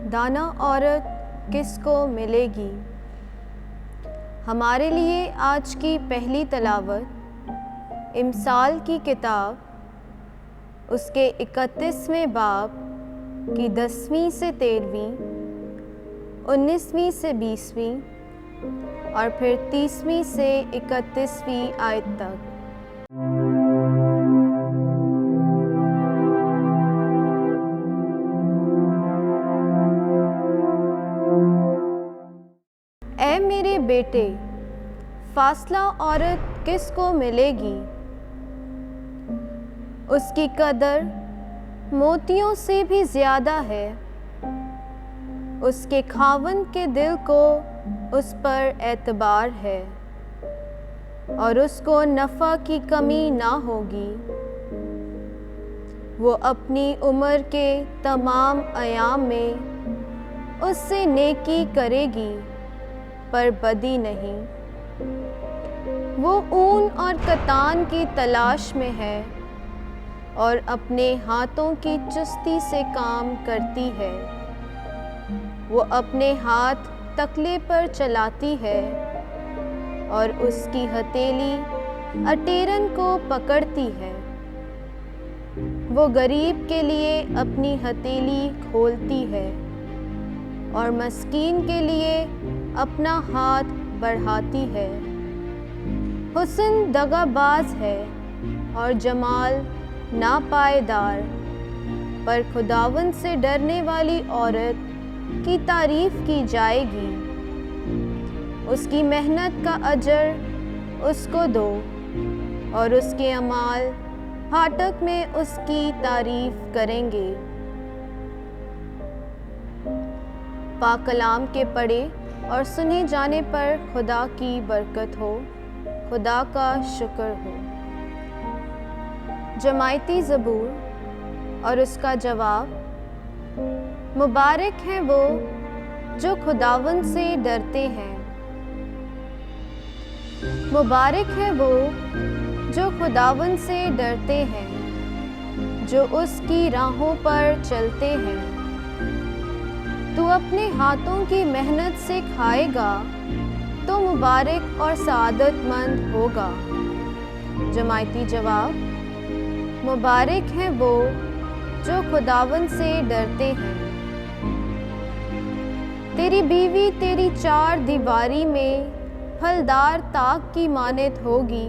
दाना औरत किसको मिलेगी। हमारे लिए आज की पहली तलावत इमसाल की किताब उसके 31वें बाब की 10वीं से 13वीं, 19वीं से 20वीं और फिर 30वीं से 31वीं आयत तक। ऐ मेरे बेटे, फासला औरत किसको मिलेगी। उसकी कदर मोतियों से भी ज़्यादा है। उसके खावंद के दिल को उस पर एतबार है और उसको नफ़ा की कमी ना होगी। वो अपनी उम्र के तमाम अयाम में उससे नेकी करेगी पर बदी नहीं। वो ऊन और कतान की तलाश में है और अपने हाथों की चुस्ती से काम करती है। वो अपने हाथ तकले पर चलाती है और उसकी हथेली अटेरन को पकड़ती है। वो गरीब के लिए अपनी हथेली खोलती है और मस्कीन के लिए अपना हाथ बढ़ाती है। हुस्न दगाबाज है और जमाल नापायदार, पर खुदावंद से डरने वाली औरत की तारीफ की जाएगी। उसकी मेहनत का अजर उसको दो और उसके अमाल फाटक में उसकी तारीफ करेंगे। पाक कलाम के पढ़े और सुने जाने पर खुदा की बरकत हो, खुदा का शुक्र हो। जमायती ज़बूर और उसका जवाब। मुबारक हैं वो जो खुदावंद से डरते हैं। मुबारक हैं वो जो खुदावंद से डरते हैं, जो उसकी राहों पर चलते हैं। तू अपने हाथों की मेहनत से खाएगा तो मुबारक और सआदतमंद होगा। जमायती जवाब। मुबारक हैं वो जो खुदावंद से डरते हैं। तेरी बीवी तेरी चार दीवारी में फलदार ताक की मानत होगी।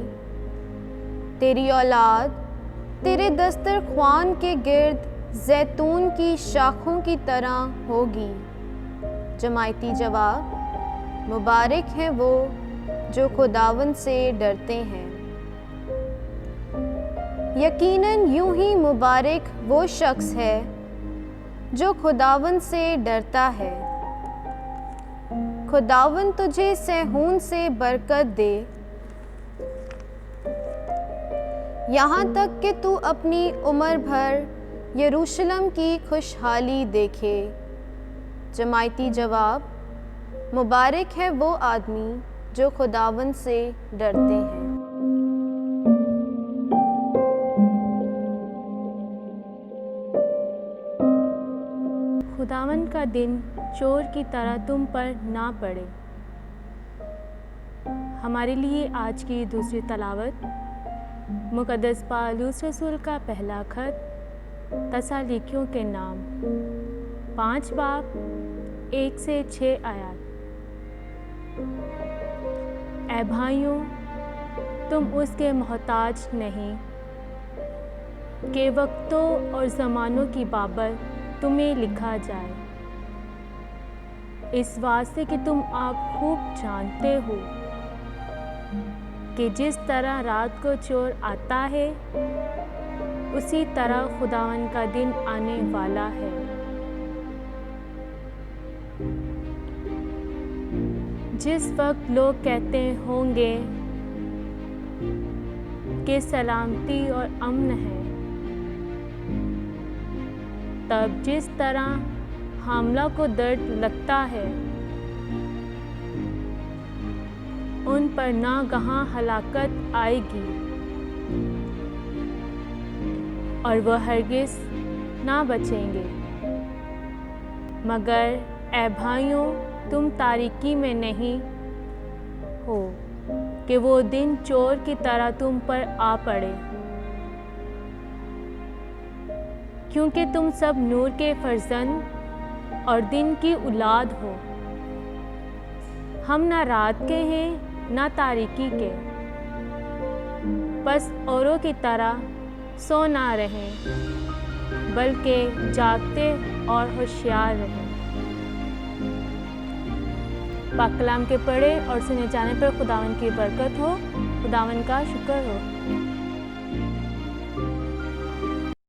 तेरी औलाद तेरे दस्तरख्वान के गिर्द जैतून की शाखों की तरह होगी। जमायती जवाब। मुबारक हैं वो जो खुदावंद से डरते हैं। यकीनन यूं ही मुबारक वो शख्स है जो खुदावंद से डरता है। खुदावंद तुझे सहून से बरकत दे, यहाँ तक कि तू अपनी उम्र भर यरूशलेम की खुशहाली देखे। जमायती जवाब। मुबारक है वो आदमी जो खुदावंद से डरते हैं। खुदावंद का दिन चोर की तरह तुम पर ना पड़े। हमारे लिए आज की दूसरी तलावत मुक़द्दस पौलुस रसूल का पहला खत तस्सलुनीकियों के नाम 5 बाब 1 से 6 आयत। ऐ भाइयों, तुम उसके मोहताज नहीं कि वक्तों और ज़मानों की बाबत तुम्हें लिखा जाए, इस वास्ते कि तुम आप खूब जानते हो कि जिस तरह रात को चोर आता है, उसी तरह खुदावंद का दिन आने वाला है। जिस वक्त लोग कहते होंगे कि सलामती और अमन है, तब जिस तरह हमला को दर्द लगता है, उन पर नागहां हलाकत आएगी और वह हरगिज़ ना बचेंगे। मगर ऐ भाइयों, तुम तारीकी में नहीं हो कि वो दिन चोर की तरह तुम पर आ पड़े, क्योंकि तुम सब नूर के फर्जंद और दिन की औलाद हो। हम ना रात के हैं ना तारीकी के, बस औरों की तरह सो ना रहें, बल्कि जागते और होशियार रहें। पाक कलाम के पढ़े और सुने जाने पर खुदावन की बरकत हो, खुदावन का शुक्र हो।